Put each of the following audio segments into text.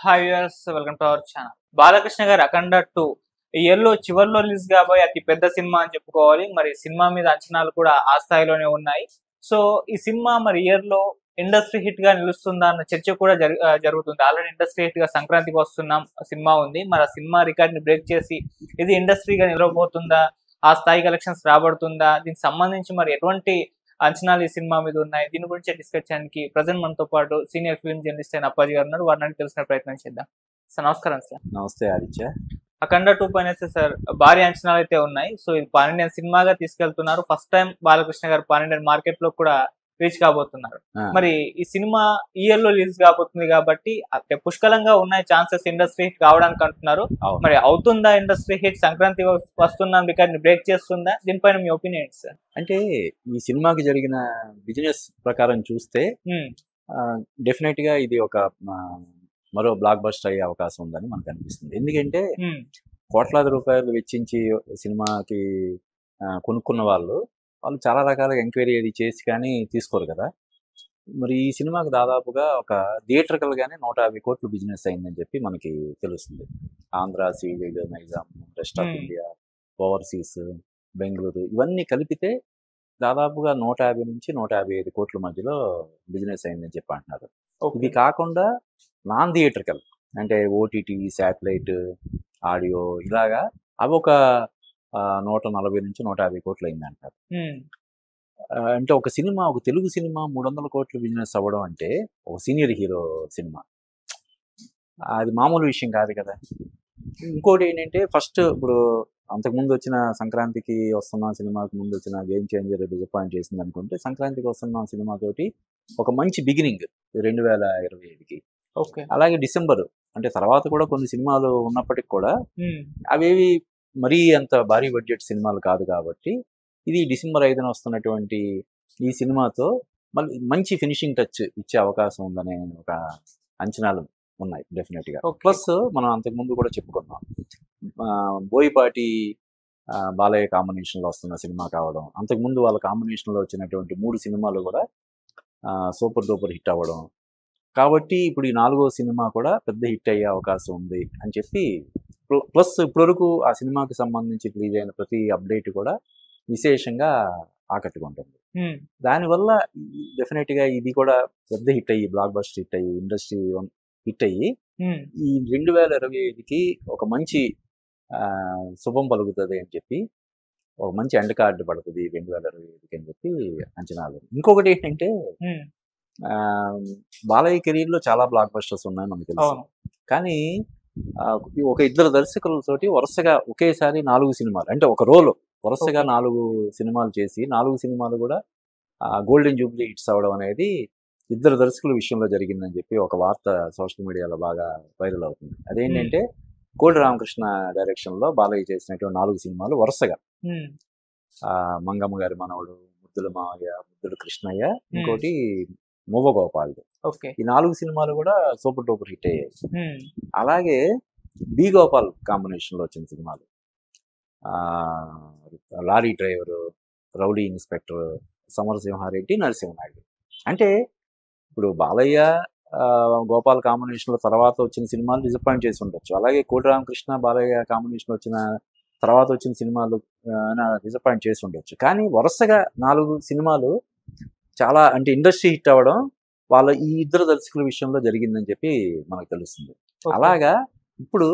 Hi viewers, welcome to our channel. Balakrishna గారి అఖండ 2 ఈ year లో చివర్లో రిలీజ్ కాబోయే అతి పెద్ద సినిమా అని చెప్పుకోవాలి. మరి సినిమా మీద అంచనాలు కూడా ఆ స్థాయిలోనే ఉన్నాయి. సో ఈ సినిమా మరి ఇయర్ లో ఇండస్ట్రీ హిట్ గా నిలుస్తుందా అన్న చర్చ కూడా జరుగుతుంది. ఆల్రెడీ ఇండస్ట్రీ హిట్ గా సంక్రాంతికి వస్తున్నాం సినిమా ఉంది. మరి ఆ సినిమా రికార్డ్ ని బ్రేక్ చేసి ఇది ఇండస్ట్రీగా నిలవబోతుందా, ఆ స్థాయి కలెక్షన్స్ రాబడుతుందా, దీనికి సంబంధించి మరి ఎటువంటి అంచనాలు ఈ సినిమా మీద ఉన్నాయి, దీని గురించి డిస్కస్ చేయడానికి ప్రజెంట్ మనతో పాటు సీనియర్ ఫిల్మ్ జర్నలిస్ట్ అయిన అప్పాజీ గారు ఉన్నారు. వారిని తెలిసిన ప్రయత్నం చేద్దాం. సార్ నమస్కారం. సార్ నమస్తే ఆదిత్య. అఖండ 2 పైన సార్ భారీ అంచనాలు అయితే ఉన్నాయి. సో ఇది పాన్ ఇండియన్ సినిమాగా తీసుకెళ్తున్నారు. ఫస్ట్ టైం బాలకృష్ణ గారు పాన్ ఇండియన్ మార్కెట్ లో కూడా రీచ్ కాబోతున్నారు. మరి ఈ సినిమా ఇయర్ లో రిలీజ్ కాబోతుంది కాబట్టి పుష్కలంగా ఉన్నాయి ఛాన్సెస్ ఇండస్ట్రీ హిట్ కావడానికి అంటున్నారు. మరి అవుతుందా ఇండస్ట్రీ హిట్? సంక్రాంతి వస్తున్నాం రికార్డ్ ని బ్రేక్ చేస్తుందా? దీనిపైన మీ ఒపీనియన్ సార్? అంటే ఈ సినిమాకి జరిగిన బిజినెస్ ప్రకారం చూస్తే డెఫినెట్ గా ఇది ఒక మరో బ్లాక్ బస్టర్ అయ్యే అవకాశం ఉందని మనకు అనిపిస్తుంది. ఎందుకంటే కోట్లాది రూపాయలు వెచ్చించి సినిమాకి కొనుక్కున్న వాళ్ళు చాలా రకాలుగా ఎంక్వైరీ అది చేసి కానీ తీసుకోరు కదా. మరి ఈ సినిమాకి దాదాపుగా ఒక థియేటర్కల్ గానే 150 కోట్లు బిజినెస్ అయిందని చెప్పి మనకి తెలుస్తుంది. Andhra, Ceded, Nizam, rest of India, overseas, Bengaluru ఇవన్నీ కలిపితే దాదాపుగా 150 నుంచి 155 కోట్ల మధ్యలో బిజినెస్ అయిందని చెప్పి అంటున్నారు. ఇది కాకుండా నాన్ థియేటర్కల్ అంటే ఓటీటీ, శాటిలైట్, ఆడియో ఇలాగా అవి ఒక 140 నుంచి 150 కోట్లు అయింది అంటారు. అంటే ఒక సినిమా, ఒక తెలుగు సినిమా 300 కోట్లు బిజినెస్ అవ్వడం అంటే ఒక సీనియర్ హీరో సినిమా అది మామూలు విషయం కాదు కదా. ఇంకోటి ఏంటంటే ఫస్ట్ ఇప్పుడు అంతకుముందు వచ్చిన సంక్రాంతికి వస్తున్న సినిమాకి ముందు వచ్చిన గేమ్ చేంజర్ డిసప్పాయింట్ చేసింది అనుకుంటే, సంక్రాంతికి వస్తున్న సినిమాతోటి ఒక మంచి బిగినింగ్ 2025కి. అలాగే డిసెంబర్ అంటే తర్వాత కూడా కొన్ని సినిమాలు ఉన్నప్పటికి కూడా అవేవి మరీ అంత భారీ బడ్జెట్ సినిమాలు కాదు కాబట్టి ఇది డిసెంబర్ 5న వస్తున్నటువంటి ఈ సినిమాతో మళ్ళీ మంచి ఫినిషింగ్ టచ్ ఇచ్చే అవకాశం ఉందనే ఒక అంచనాలు ఉన్నాయి డెఫినెట్ గా. ప్లస్ మనం అంతకుముందు కూడా చెప్పుకున్నాం, బోయపాటి బాలయ్య కాంబినేషన్ లో వస్తున్న సినిమా కావడం, అంతకుముందు వాళ్ళ కాంబినేషన్ లో వచ్చినటువంటి 3 సినిమాలు కూడా సూపర్ డూపర్ హిట్ అవ్వడం కాబట్టి ఇప్పుడు ఈ 4వ సినిమా కూడా పెద్ద హిట్ అయ్యే అవకాశం ఉంది అని చెప్పి, ప్లస్ ఇప్పటివరకు ఆ సినిమాకి సంబంధించి రిలీజ్ అయిన ప్రతి అప్డేట్ కూడా విశేషంగా ఆకట్టుకుంటుంది. దానివల్ల డెఫినెట్ గా ఇది కూడా పెద్ద హిట్ అయ్యి, బ్లాక్ బస్టర్ హిట్ అయ్యి, ఇండస్ట్రీ హిట్ అయ్యి ఈ 2025కి ఒక మంచి శుభం పలుకుతుంది అని చెప్పి, ఒక మంచి ఎండ్ కార్డు పడుతుంది 2025కి అని చెప్పి అంచనాలు. ఇంకొకటి ఏంటంటే బాలయ్య కెరీర్ లో చాలా బ్లాక్ బస్టర్స్ ఉన్నాయి మనకు తెలుసు. కానీ ఒక 2 దర్శకులతోటి వరుసగా ఒకేసారి 4 సినిమాలు అంటే ఒక రోలో వరుసగా 4 సినిమాలు చేసి 4 సినిమాలు కూడా గోల్డెన్ జూబ్లీ హిట్స్ అవ్వడం అనేది 2 దర్శకుల విషయంలో జరిగిందని చెప్పి ఒక వార్త సోషల్ మీడియాలో బాగా వైరల్ అవుతుంది. అదేంటంటే కోడి రామకృష్ణ డైరెక్షన్ లో బాలయ్య చేసినటువంటి 4 సినిమాలు వరుసగా, మంగమ్మ గారి మనవడు, ముద్దుల మావయ్య, ముద్దుల కృష్ణయ్య, ఇంకోటి మువ్వ గోపాల్. ఈ 4 సినిమాలు కూడా సూపర్ డూపర్ హిట్ అయ్యాయి. అలాగే బి గోపాల్ కాంబినేషన్ లో వచ్చిన సినిమాలు lorry driver, rowdy inspector, Samarasimha Reddy, Narasimha Naidu. అంటే ఇప్పుడు బాలయ్య గోపాల్ కాంబినేషన్ లో తర్వాత వచ్చిన సినిమాలు డిసప్పాయింట్ చేసి ఉండొచ్చు. అలాగే కోటి రామకృష్ణ బాలయ్య కాంబినేషన్ వచ్చిన తర్వాత వచ్చిన సినిమాలు డిసప్పాయింట్ చేసి ఉండొచ్చు. కానీ వరుసగా 4 సినిమాలు చాలా అంటే ఇండస్ట్రీ హిట్ అవ్వడం వాళ్ళ ఈ 2 దర్శకుల విషయంలో జరిగిందని చెప్పి మనకు తెలుస్తుంది. అలాగా ఇప్పుడు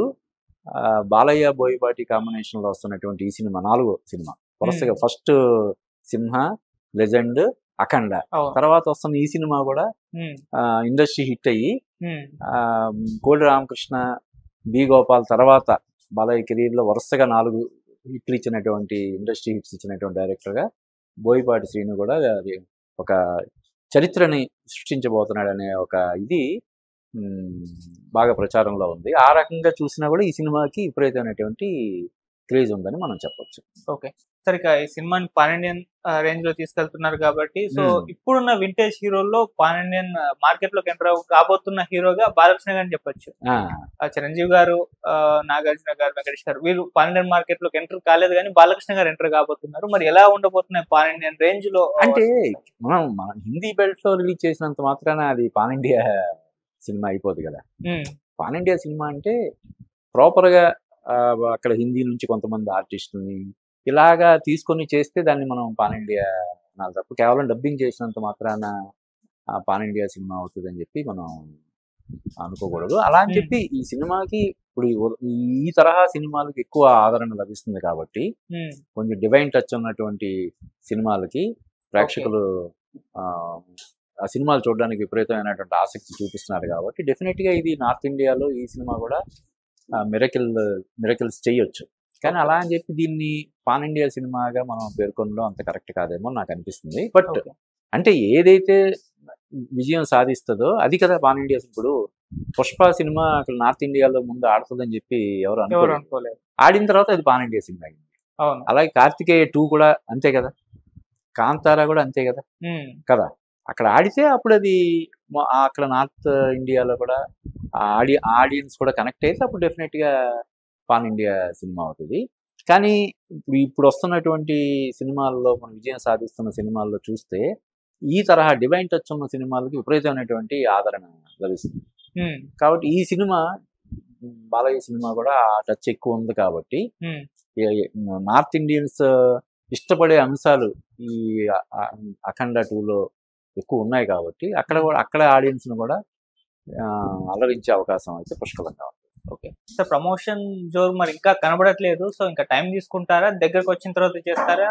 బాలయ్య బోయపాటి కాంబినేషన్ లో వస్తున్నటువంటి ఈ సినిమా 4వ సినిమా వరుసగా ఫస్ట్ సింహ, లెజెండ్, అఖండ, తర్వాత వస్తున్న ఈ సినిమా కూడా ఇండస్ట్రీ హిట్ అయ్యి కోడి రామకృష్ణ, బి గోపాల్ తర్వాత బాలయ్య కెరీర్ లో వరుసగా 4 హిట్లు ఇచ్చినటువంటి, ఇండస్ట్రీ హిట్స్ ఇచ్చినటువంటి డైరెక్టర్ గా బోయపాటి శ్రీను కూడా ఒక చరిత్రని సృష్టించబోతున్నాడు అనే ఒక ఇది బాగా ప్రచారంలో ఉంది. ఆ రకంగా చూసినా కూడా ఈ సినిమాకి విపరీతమైనటువంటి క్రేజ్ ఉందని మనం చెప్పొచ్చు. ఓకే సార్, ఇక ఈ సినిమాని పాన్ ఇండియన్ రేంజ్ లో తీసుకెళ్తున్నారు కాబట్టి, సో ఇప్పుడున్న వింటేజ్ హీరోల్లో పాన్ ఇండియన్ మార్కెట్ లోకి ఎంటర్ కాబోతున్న హీరోగా బాలకృష్ణ గారిని చెప్పొచ్చు. చిరంజీవి గారు, నాగార్జున గారు, వెంకటేష్ గారు వీరు పాన్ ఇండియన్ మార్కెట్ లోకి ఎంటర్ కాలేదు, కానీ బాలకృష్ణ గారు ఎంటర్ కాబోతున్నారు. మరి ఎలా ఉండబోతున్నాయి పాన్ ఇండియన్ రేంజ్ లో? అంటే మనం హిందీ బెల్ట్ లో రిలీజ్ చేసినంత మాత్రాన అది పాన్ ఇండియా సినిమా అయిపోదు కదా. పాన్ ఇండియా సినిమా అంటే ప్రాపర్గా అక్కడ హిందీ నుంచి కొంతమంది ఆర్టిస్టులని ఇలాగా తీసుకొని చేస్తే దాన్ని మనం పాన్ ఇండియా అనాలి తప్ప కేవలం డబ్బింగ్ చేసినంత మాత్రాన పాన్ ఇండియా సినిమా అవుతుందని చెప్పి మనం అనుకోకూడదు. అలా అని చెప్పి ఈ సినిమాకి ఇప్పుడు ఈ తరహా సినిమాలకి ఎక్కువ ఆదరణ లభిస్తుంది కాబట్టి కొంచెం డివైన్ టచ్ ఉన్నటువంటి సినిమాలకి ప్రేక్షకులు ఆ సినిమాలు చూడడానికి విపరీతమైనటువంటి ఆసక్తి చూపిస్తున్నారు కాబట్టి డెఫినెట్గా ఇది నార్త్ ఇండియాలో ఈ సినిమా కూడా మిరకిల్స్ చేయొచ్చు. కానీ అలా అని చెప్పి దీన్ని పాన్ ఇండియా సినిమాగా మనం పేర్కొనడం అంత కరెక్ట్ కాదేమో నాకు అనిపిస్తుంది. బట్ అంటే ఏదైతే విజయం సాధిస్తుందో అది కదా పాన్ ఇండియా. ఇప్పుడు పుష్ప సినిమా అక్కడ నార్త్ ఇండియాలో ముందు ఆడుతుందని చెప్పి ఎవరు అనుకోలేదు. ఆడిన తర్వాత అది పాన్ ఇండియా సినిమా అయింది. అలాగే కార్తికేయ 2 కూడా అంతే కదా, కాంతారా కూడా అంతే కదా కదా. అక్కడ ఆడితే అప్పుడు అది అక్కడ నార్త్ ఇండియాలో కూడా ఆడియన్స్ కూడా కనెక్ట్ అయితే అప్పుడు డెఫినెట్గా పాన్ ఇండియా సినిమా అవుతుంది. కానీ ఇప్పుడు వస్తున్నటువంటి సినిమాల్లో మనం విజయం సాధిస్తున్న సినిమాల్లో చూస్తే ఈ తరహా డివైన్ టచ్ ఉన్న సినిమాలకి విపరీతమైనటువంటి ఆదరణ లభిస్తుంది. కాబట్టి ఈ సినిమా బాలయ్య సినిమా కూడా ఆ టచ్ ఎక్కువ ఉంది కాబట్టి నార్త్ ఇండియన్స్ ఇష్టపడే అంశాలు ఈ అఖండ 2లో ఎక్కువ ఉన్నాయి కాబట్టి అక్కడ ఆడియన్స్ను కూడా అలరించే అవకాశం అయితే పుష్కలంగా ఉంది. ఓకే సార్, ప్రమోషన్ జోరు మరి ఇంకా కనబడట్లేదు. సో ఇంకా టైం తీసుకుంటారా, దగ్గరకు వచ్చిన తర్వాత చేస్తారా?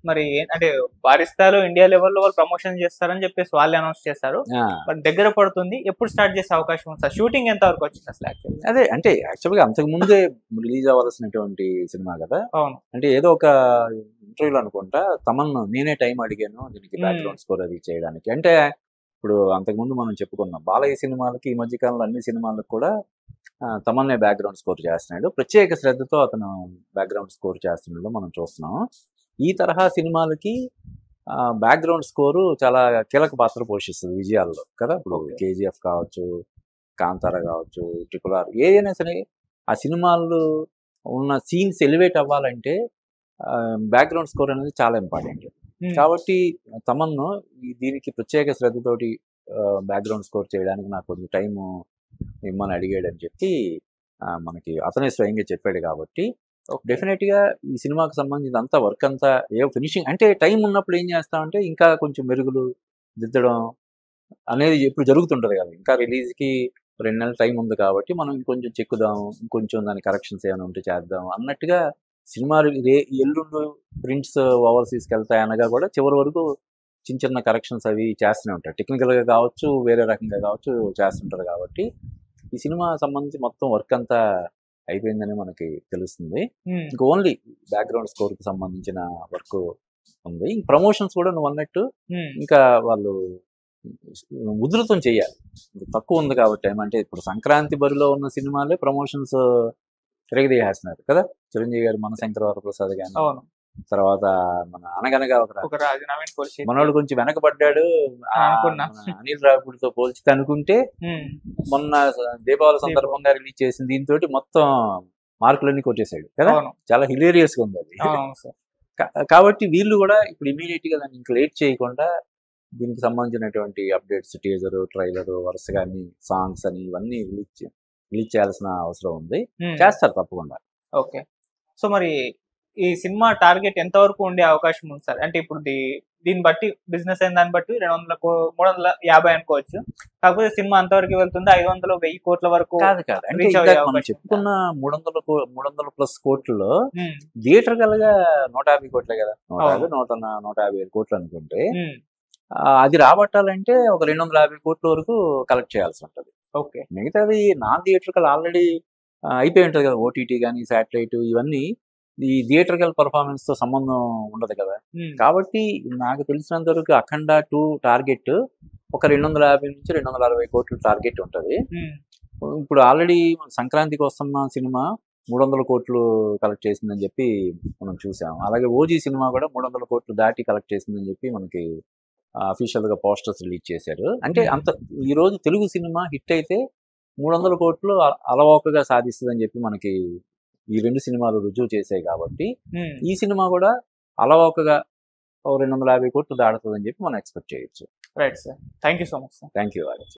మరి అంటే భారీ స్థాయిలో ఇండియా లెవెల్లో వాళ్ళు ప్రమోషన్ చేస్తారని చెప్పేసి వాళ్ళే అనౌన్స్ చేస్తారు. బట్ దగ్గర పడుతుంది, ఎప్పుడు స్టార్ట్ చేసే అవకాశం ఉంది సార్? షూటింగ్ ఎంత వరకు వచ్చింది అసలు? యాక్చువల్లీ అదే అంటే యాక్చువల్గా అంతకు ముందే రిలీజ్ అవ్వాల్సినటువంటి సినిమా కదా. అవును. అంటే ఏదో ఒక ఇంటర్వ్యూలో అనుకుంటా నేనే టైం అడిగాను దీనికి బ్యాక్గ్రౌండ్ స్కోర్ అది చేయడానికి. అంటే ఇప్పుడు అంతకుముందు మనం చెప్పుకున్నాం బాలయ్య సినిమాలకి ఈ మధ్యకాలంలో అన్ని సినిమాలకు కూడా తమన్నే బ్యాక్గ్రౌండ్ స్కోర్ చేస్తున్నాడు. ప్రత్యేక శ్రద్ధతో అతను బ్యాక్గ్రౌండ్ స్కోర్ చేస్తున్నాడు మనం చూస్తున్నాం. ఈ తరహా సినిమాలకి బ్యాక్గ్రౌండ్ స్కోరు చాలా కీలక పాత్ర పోషిస్తుంది విజయాల్లో కదా. ఇప్పుడు కేజీఎఫ్ కావచ్చు, కాంతారా కావచ్చు, RRR ఏదైనా సరే ఆ సినిమాల్లో ఉన్న సీన్స్ ఎలివేట్ అవ్వాలంటే బ్యాక్గ్రౌండ్ స్కోర్ అనేది చాలా ఇంపార్టెంట్. కాబట్టి తమన్ను దీనికి ప్రత్యేక శ్రద్ధతోటి బ్యాక్గ్రౌండ్ స్కోర్ చేయడానికి నాకు కొంచెం టైము ఇమ్మని అడిగాడని చెప్పి మనకి అతనే స్వయంగా చెప్పాడు. కాబట్టి డెఫినెట్గా ఈ సినిమాకి సంబంధించిన అంతా వర్క్ అంతా ఫినిషింగ్ అంటే టైం ఉన్నప్పుడు ఏం చేస్తామంటే ఇంకా కొంచెం మెరుగులు దిద్దడం అనేది ఎప్పుడు జరుగుతుంటుంది కదా. ఇంకా రిలీజ్కి 2 నెలల టైం ఉంది కాబట్టి మనం ఇంకొంచెం చెక్కుదాం, ఇంకొంచెం దాని కరెక్షన్స్ ఏమైనా ఉంటే చేద్దాం అన్నట్టుగా సినిమాలు ఎల్లుండు ప్రింట్స్ ఓవర్సీస్కి వెళ్తాయి అనగా కూడా చివరి వరకు చిన్న చిన్న కరెక్షన్స్ అవి చేస్తూనే ఉంటారు. టెక్నికల్గా కావచ్చు, వేరే రకంగా కావచ్చు చేస్తుంటారు. కాబట్టి ఈ సినిమా సంబంధించి మొత్తం వర్క్ అంతా అయిపోయిందని మనకి తెలుస్తుంది. ఇంకా ఓన్లీ బ్యాక్గ్రౌండ్ స్కోర్కి సంబంధించిన వర్క్ ఉంది. ప్రమోషన్స్ కూడా నువ్వు అన్నట్టు ఇంకా వాళ్ళు ఉధృతం చేయాలి. తక్కువ ఉంది కాబట్టి అంటే ఇప్పుడు సంక్రాంతి బరిలో ఉన్న సినిమాలే ప్రమోషన్స్ తిరగదీసేస్తున్నారు కదా. చిరంజీవి గారు మనశంకర వరప్రసాద్ కానీ, తర్వాత మన అనగనగా ఒక మనోడు కొంచెం వెనకబడ్డాడు అనిల్ రావిపూడితో పోల్చితే అనుకుంటే మొన్న దీపావళి సందర్భంగా రిలీజ్ చేసిన దీంతో మొత్తం మార్కులన్నీ కొట్టేశాడు కదా. చాలా హిలేరియస్ గా ఉంది అది. కాబట్టి వీళ్ళు కూడా ఇప్పుడు ఇమీడియట్ గా దాన్ని ఇంకా లేట్ చేయకుండా దీనికి సంబంధించినటువంటి అప్డేట్స్, టీజర్, ట్రైలర్, వరుసగా అన్ని సాంగ్స్ అని ఇవన్నీ రిలీజ్ చేయాల్సిన అవసరం ఉంది. చేస్తారు తప్పకుండా. ఓకే, సో మరి ఈ సినిమా టార్గెట్ ఎంత వరకు ఉండే అవకాశం ఉంది సార్? అంటే ఇప్పుడు దీన్ని బట్టి బిజినెస్ అయిన దాన్ని బట్టి 350 అనుకోవచ్చు. కాకపోతే సినిమా అంతవరకు వెళ్తుంది 500-1000 కోట్ల వరకు కాదు. అంటే మనం చెప్పుకున్న 300+ కోట్లలో థియేటర్ గా 150 కోట్లే కదా. 150 కోట్లు అనుకుంటే అది రాబట్టాలంటే ఒక 250 కోట్ల వరకు కలెక్ట్ చేయాల్సి ఉంటుంది. ఓకే, మిగతాది నాన్ థియేటర్కల్ ఆల్రెడీ అయిపోయి ఉంటుంది కదా. OTT కానీ, శాటిలైట్ ఇవన్నీ ఈ థియేటర్కల్ పర్ఫార్మెన్స్ తో సంబంధం ఉండదు కదా. కాబట్టి నాకు తెలిసినంత వరకు అఖండ 2 టార్గెట్ ఒక 250 నుంచి 260 కోట్ల టార్గెట్ ఉంటుంది. ఇప్పుడు ఆల్రెడీ సంక్రాంతికి వస్తున్న సినిమా 300 కోట్లు కలెక్ట్ చేసిందని చెప్పి మనం చూసాం. అలాగే ఓజీ సినిమా కూడా 300 కోట్లు దాటి కలెక్ట్ చేసిందని చెప్పి మనకి అఫీషియల్ గా పోస్టర్స్ రిలీజ్ చేశారు. అంటే అంత ఈ రోజు తెలుగు సినిమా హిట్ అయితే 300 కోట్లు అలవోకగా సాధిస్తుందని చెప్పి మనకి ఈ 2 సినిమాలు రుజువు చేశాయి. కాబట్టి ఈ సినిమా కూడా అలవోకగా 250 కోట్లు దాడుతుందని చెప్పి మనం ఎక్స్పెక్ట్ చేయొచ్చు. Right sir, thank you so much sir. Thank you.